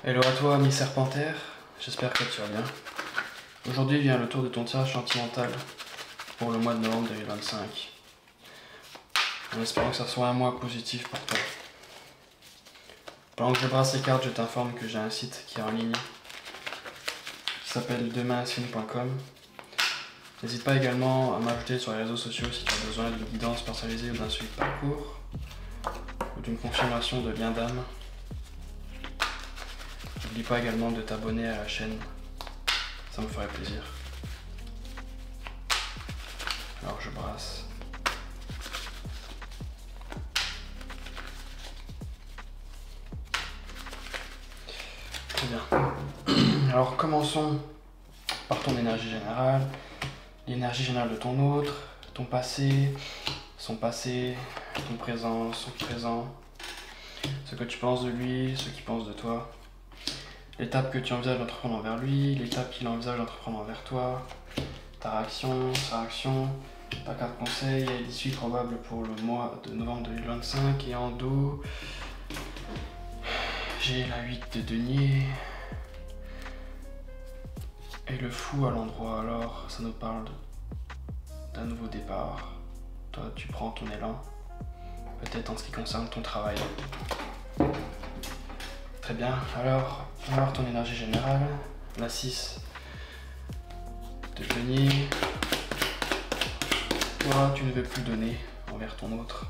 Hello à toi, ami Serpentaire, j'espère que tu vas bien. Aujourd'hui vient le tour de ton tirage sentimental pour le mois de novembre 2025. En espérant que ça soit un mois positif pour toi. Pendant que je brasse les cartes, je t'informe que j'ai un site qui est en ligne qui s'appelle demainsigne.com. N'hésite pas également à m'ajouter sur les réseaux sociaux si tu as besoin d'une guidance personnalisée ou d'un suivi de parcours ou d'une confirmation de lien d'âme. N'oublie pas également de t'abonner à la chaîne, ça me ferait plaisir. Alors je brasse. Très bien. Alors commençons par ton énergie générale, l'énergie générale de ton autre, ton passé, son passé, ton présent, son présent, ce que tu penses de lui, ce qu'il pense de toi, l'étape que tu envisages d'entreprendre envers lui, l'étape qu'il envisage d'entreprendre envers toi, ta réaction, sa réaction, ta carte conseil et l'issue probable pour le mois de novembre 2025. Et en dos, j'ai la 8 de denier et le fou à l'endroit. Alors ça nous parle d'un nouveau départ. Toi tu prends ton élan, peut-être en ce qui concerne ton travail. Très bien, alors ton énergie générale, la 6 de denier. Toi tu ne veux plus donner envers ton autre.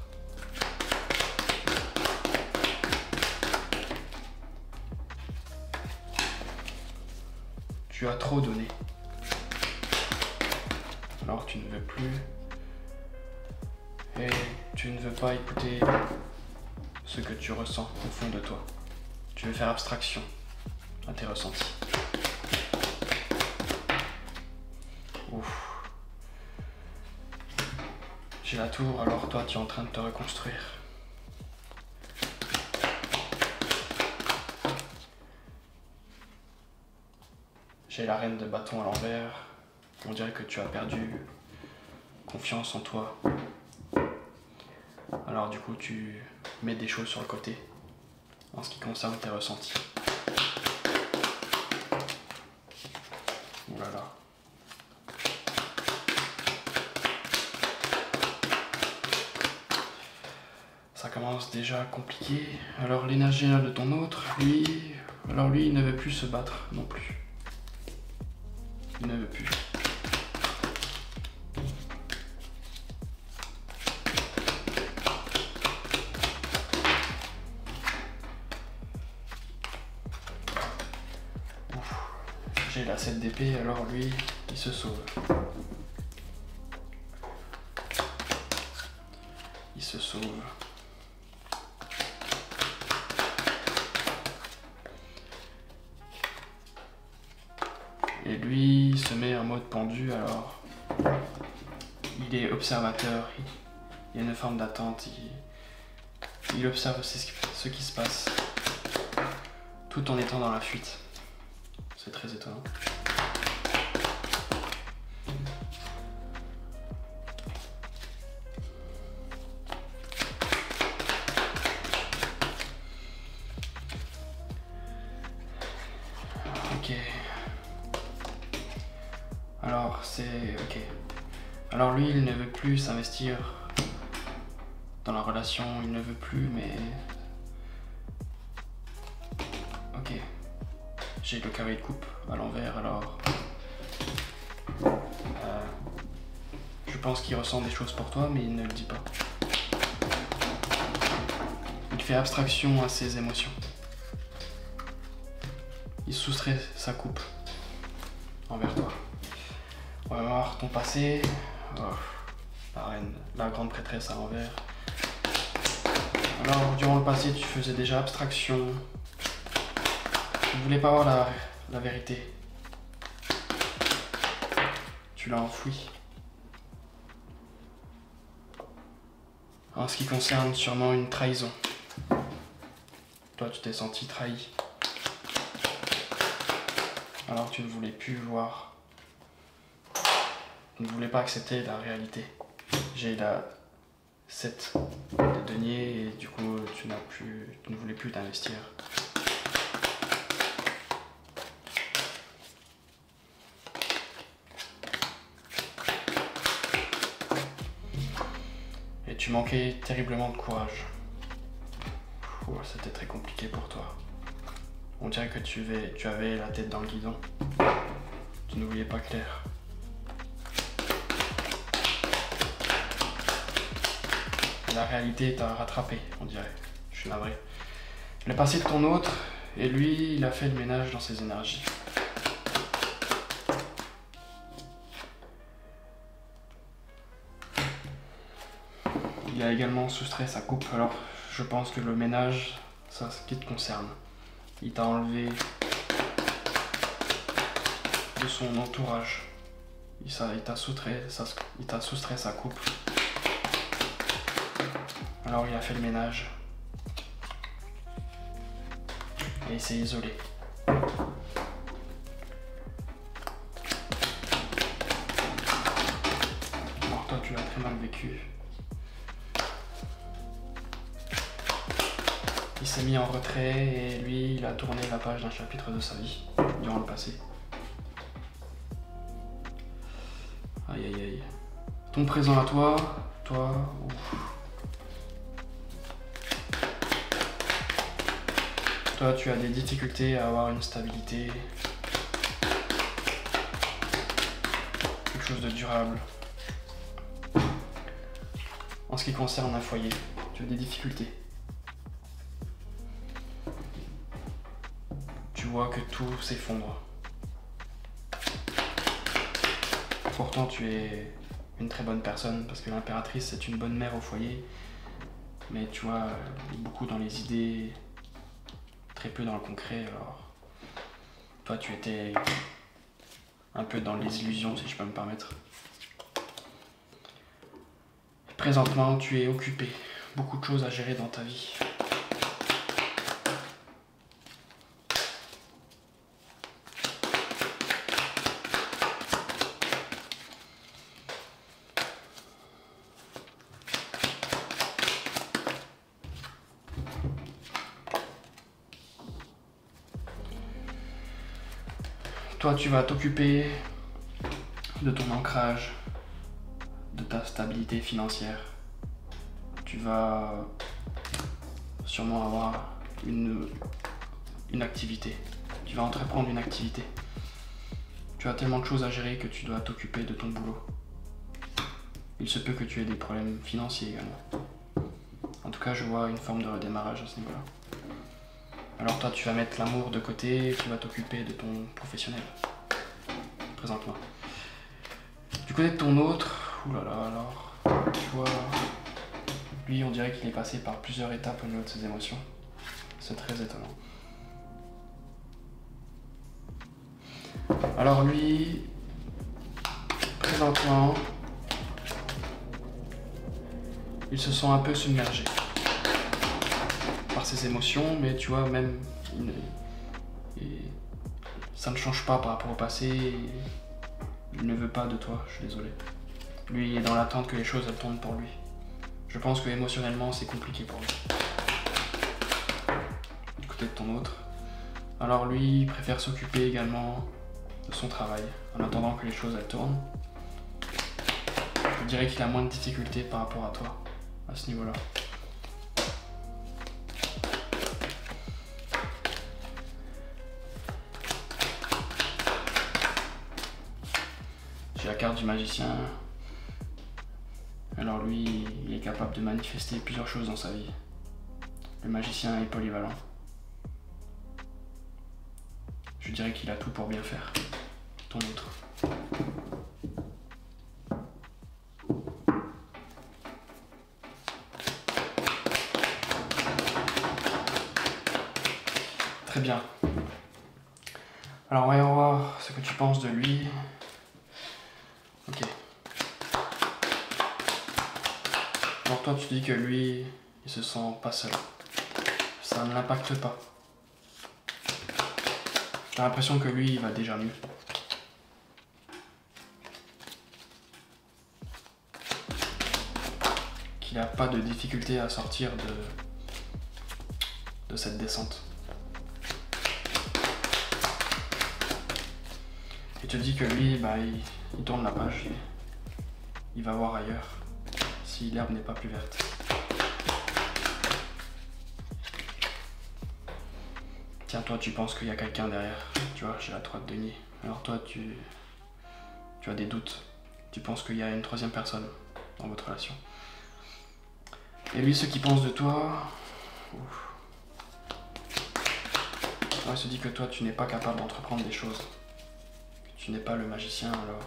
Tu as trop donné. Alors tu ne veux plus. Et tu ne veux pas écouter ce que tu ressens au fond de toi. Tu veux faire abstraction à tes ressentis. Ouf. J'ai la tour, alors toi tu es en train de te reconstruire. J'ai la reine de bâton à l'envers. On dirait que tu as perdu confiance en toi. Alors du coup tu mets des choses sur le côté en ce qui concerne tes ressentis. Voilà. Ça commence déjà compliqué. Alors l'énergie de ton autre, lui, il ne veut plus se battre non plus. Il ne veut plus. J'ai la 7 d'épée, alors lui, il se sauve. Il se sauve. Et lui se met en mode pendu, alors il est observateur, il y a une forme d'attente, il observe ce qui se passe, tout en étant dans la fuite. C'est très étonnant. Ok. Alors c'est... ok. Alors lui, il ne veut plus s'investir dans la relation, il ne veut plus, mais... Ok. J'ai le carré de coupe à l'envers, alors... je pense qu'il ressent des choses pour toi, mais il ne le dit pas. Il fait abstraction à ses émotions. Il soustrait sa coupe envers toi. On va voir ton passé. Oh, la reine, la grande prêtresse à l'envers. Alors, durant le passé, tu faisais déjà abstraction. Tu ne voulais pas voir la vérité. Tu l'as enfoui. En ce qui concerne sûrement une trahison. Toi, tu t'es senti trahi. Alors tu ne voulais plus voir. Tu ne voulais pas accepter la réalité. J'ai la 7 de denier et du coup tu ne voulais plus t'investir. tu manquais terriblement de courage. C'était très compliqué pour toi. On dirait que tu avais la tête dans le guidon. Tu ne voyais pas clair. La réalité t'a rattrapé, on dirait. Je suis navré. Le passé de ton autre, et lui, il a fait le ménage dans ses énergies. Il a également soustrait sa coupe, alors je pense que le ménage, ça, c'est ce qui te concerne. Il t'a enlevé de son entourage. Il t'a soustrait sa coupe. Alors il a fait le ménage. Et il s'est isolé. Alors toi tu l'as très mal vécu. Il s'est mis en retrait et lui il a tourné la page d'un chapitre de sa vie durant le passé. Aïe aïe aïe. Ton présent à toi, ouf. Toi, tu as des difficultés à avoir une stabilité, quelque chose de durable. En ce qui concerne un foyer, tu as des difficultés. Tu vois que tout s'effondre. Pourtant, tu es une très bonne personne parce que l'impératrice est une bonne mère au foyer. Mais tu vois, beaucoup dans les idées, très peu dans le concret. Alors, toi, tu étais un peu dans les illusions, si je peux me permettre. Présentement, tu es occupé. Beaucoup de choses à gérer dans ta vie. Toi, tu vas t'occuper de ton ancrage, de ta stabilité financière. Tu vas sûrement avoir une activité. Tu vas entreprendre une activité. Tu as tellement de choses à gérer que tu dois t'occuper de ton boulot. Il se peut que tu aies des problèmes financiers également. En tout cas, je vois une forme de redémarrage à ce niveau-là. Alors toi, tu vas mettre l'amour de côté et tu vas t'occuper de ton professionnel, présentement. Du côté de ton autre, oulala, alors, tu vois, lui, on dirait qu'il est passé par plusieurs étapes au niveau de ses émotions. C'est très étonnant. Alors lui, présentement, il se sent un peu submergé par ses émotions, mais tu vois, même ça ne change pas par rapport au passé. Il ne veut pas de toi, je suis désolé. Lui, il est dans l'attente que les choses elles tournent pour lui. Je pense que émotionnellement, c'est compliqué pour lui. Du côté de ton autre. Alors lui, il préfère s'occuper également de son travail, en attendant que les choses elles tournent. Je dirais qu'il a moins de difficultés par rapport à toi, à ce niveau-là. J'ai la carte du magicien. Alors lui, il est capable de manifester plusieurs choses dans sa vie. Le magicien est polyvalent. Je dirais qu'il a tout pour bien faire. Ton autre. Très bien. Alors voyons voir ce que tu penses de lui. Ok. Alors toi tu dis que lui, il se sent pas seul. Ça ne l'impacte pas. J'ai l'impression que lui, il va déjà mieux. Qu'il n'a pas de difficulté à sortir de cette descente. Et tu dis que lui, bah, il tourne la page. Il va voir ailleurs. si l'herbe n'est pas plus verte. Tiens, toi, tu penses qu'il y a quelqu'un derrière. Tu vois, j'ai la 3 de denier. Alors toi, tu as des doutes. Tu penses qu'il y a une troisième personne dans votre relation. Et lui, ce qu'il pense de toi... il se dit que toi, tu n'es pas capable d'entreprendre des choses. Tu n'es pas le magicien, alors...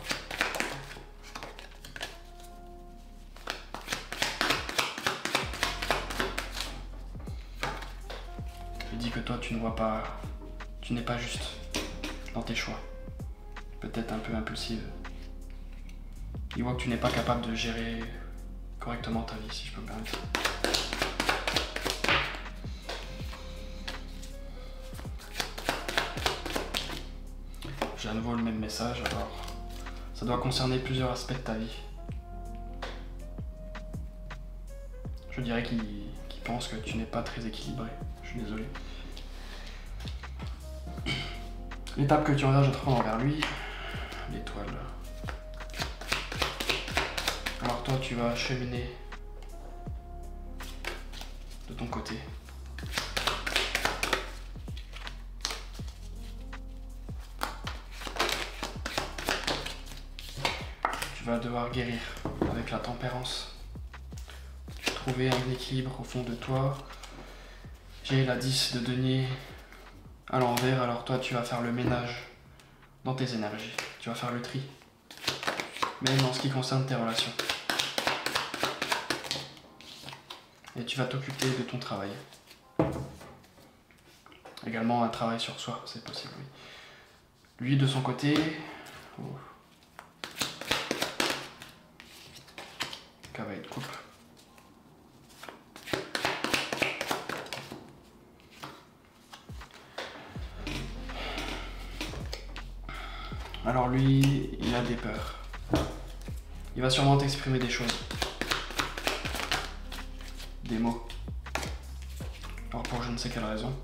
Il dit que toi, tu ne vois pas... Tu n'es pas juste dans tes choix. Peut-être un peu impulsive. Il voit que tu n'es pas capable de gérer correctement ta vie, si je peux me permettre. J'ai à nouveau le même message, alors ça doit concerner plusieurs aspects de ta vie. Je dirais qu'il pense que tu n'es pas très équilibré, je suis désolé. L'étape que tu envisages de prendre envers lui, l'étoile. Alors toi, tu vas cheminer de ton côté. Tu vas devoir guérir avec la tempérance. Trouver un équilibre au fond de toi. J'ai la 10 de denier à l'envers, alors toi tu vas faire le ménage dans tes énergies. Tu vas faire le tri. Même en ce qui concerne tes relations. Et tu vas t'occuper de ton travail. Également un travail sur soi, c'est possible, oui. Lui de son côté... Cavalier de coupe. Alors lui, il a des peurs. Il va sûrement t'exprimer des choses. Des mots. Alors pour je ne sais quelle raison.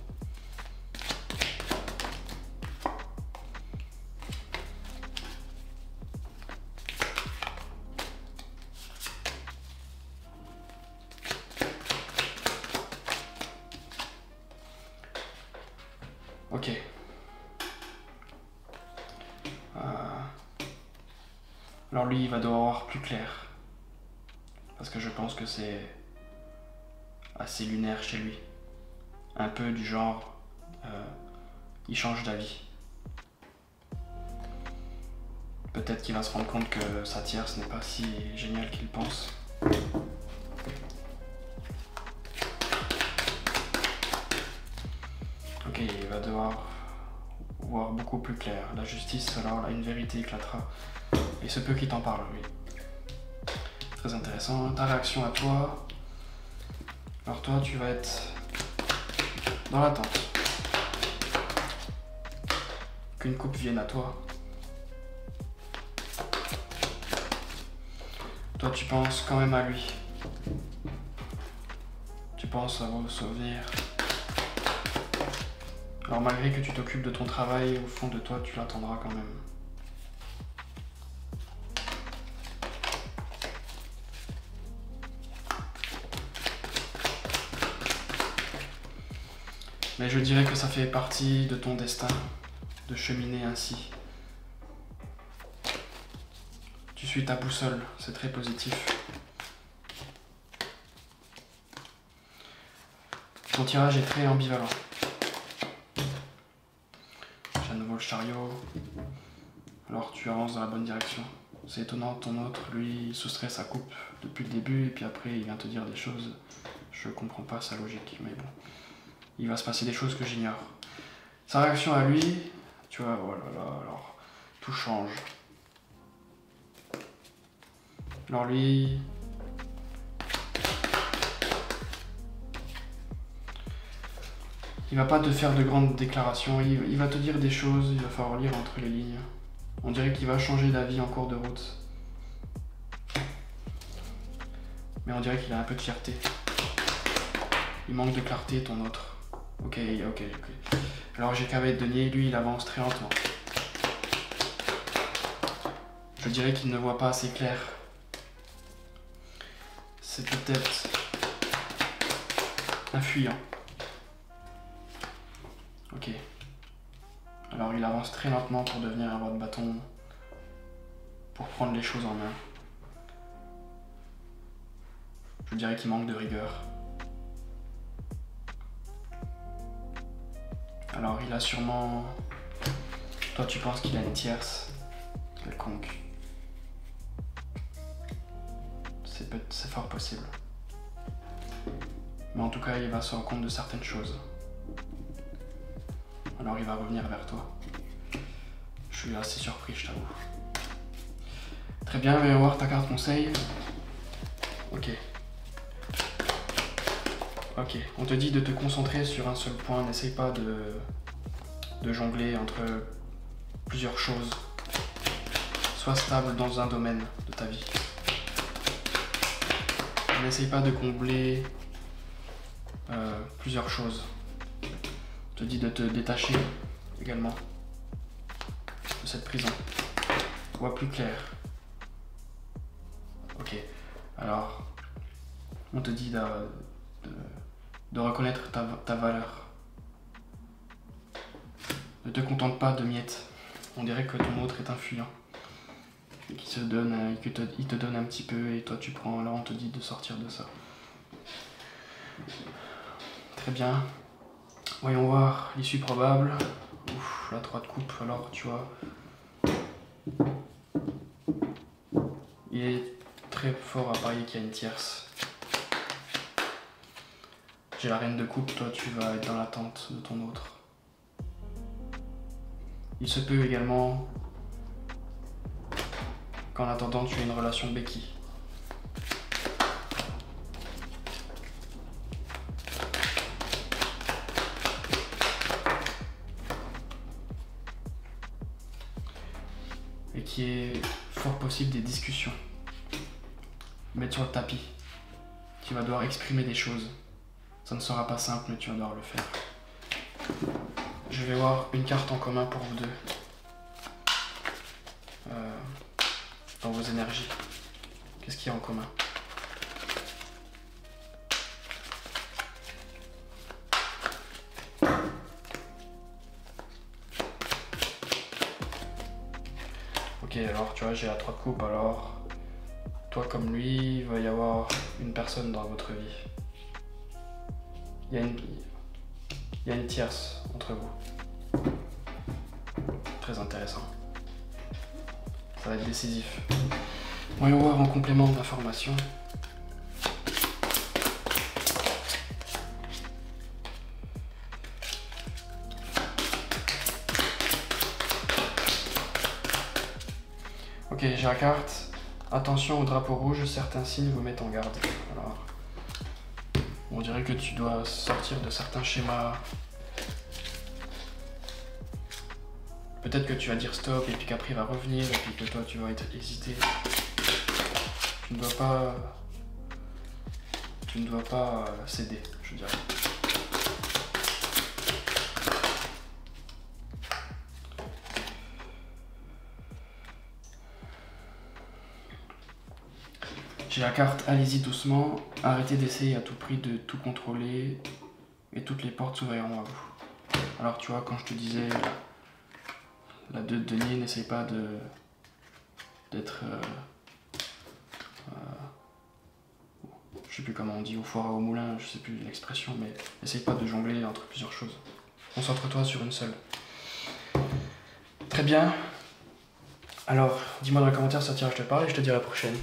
Ok. Alors lui, il va devoir voir plus clair. Parce que je pense que c'est assez lunaire chez lui. Un peu du genre, il change d'avis. Peut-être qu'il va se rendre compte que sa tierce n'est pas si géniale qu'il pense. Ok, il va devoir voir beaucoup plus clair. La justice, alors là, une vérité éclatera. Et ce peu qui t'en parle, oui. Très intéressant. Ta réaction à toi. Alors toi, tu vas être dans l'attente qu'une coupe vienne à toi. Toi, tu penses quand même à lui. Tu penses à vos souvenirs. Alors malgré que tu t'occupes de ton travail, au fond de toi, tu l'attendras quand même. Mais je dirais que ça fait partie de ton destin, de cheminer ainsi. Tu suis ta boussole, c'est très positif. Ton tirage est très ambivalent. J'ai à nouveau le chariot. Alors tu avances dans la bonne direction. C'est étonnant, ton autre, lui, il soustrait sa coupe depuis le début, et puis après, il vient te dire des choses. Je comprends pas sa logique, mais bon. Il va se passer des choses que j'ignore. Sa réaction à lui, tu vois, oh là là, alors, tout change. Alors lui... il va pas te faire de grandes déclarations, il va te dire des choses, il va falloir lire entre les lignes. On dirait qu'il va changer d'avis en cours de route. Mais on dirait qu'il a un peu de fierté. Il manque de clarté, ton autre. Ok. Alors j'ai cavalier de denier, lui il avance très lentement. Je dirais qu'il ne voit pas assez clair. c'est peut-être un fuyant. Ok. Alors il avance très lentement pour devenir un roi de bâton, pour prendre les choses en main. Je dirais qu'il manque de rigueur. Alors il a sûrement... Toi tu penses qu'il a une tierce quelconque. C'est fort possible. Mais en tout cas il va se rendre compte de certaines choses. Alors il va revenir vers toi. Je suis assez surpris, je t'avoue. Très bien, voyons voir ta carte conseil. Ok. Ok, on te dit de te concentrer sur un seul point, n'essaye pas de jongler entre plusieurs choses. Sois stable dans un domaine de ta vie. N'essaye pas de combler plusieurs choses. On te dit de te détacher également de cette prison. Vois plus clair. Ok, alors on te dit de reconnaître ta valeur. Ne te contente pas de miettes. On dirait que ton autre est un fuyant. Et qu'il se donne, il te donne un petit peu et toi tu prends. Là on te dit de sortir de ça. Très bien. Voyons voir l'issue probable. Ouf, la 3 de coupe, alors tu vois. Il est très fort à parier qu'il y a une tierce. J'ai la reine de coupe, toi tu vas être dans l'attente de ton autre. Il se peut également qu'en attendant tu aies une relation béquille. Et qu'il y ait fort possible des discussions. Mettre sur le tapis. Tu vas devoir exprimer des choses. Ça ne sera pas simple, mais tu vas devoir le faire. Je vais voir une carte en commun pour vous deux. Dans vos énergies. Qu'est-ce qu'il y a en commun? Ok, alors tu vois, j'ai la 3 de coupe, alors toi comme lui, il va y avoir une personne dans votre vie. Il y a une tierce entre vous. Très intéressant. Ça va être décisif. Voyons voir en complément d'information. Ok, j'ai la carte. Attention au drapeau rouge, certains signes vous mettent en garde. Alors, on dirait que tu dois sortir de certains schémas. Peut-être que tu vas dire stop et puis qu'après il va revenir et puis que toi tu vas hésiter. Tu ne dois pas céder, je dirais. J'ai la carte, allez-y doucement, arrêtez d'essayer à tout prix de tout contrôler et toutes les portes s'ouvriront à vous. Alors tu vois, quand je te disais, la 2 de denier, n'essaye pas d'être... je sais plus comment on dit, au four et au moulin, je sais plus l'expression, mais essaye pas de jongler entre plusieurs choses. Concentre-toi sur une seule. Très bien. Alors, dis-moi dans les commentaires si ça tire, je te parle et je te dis à la prochaine.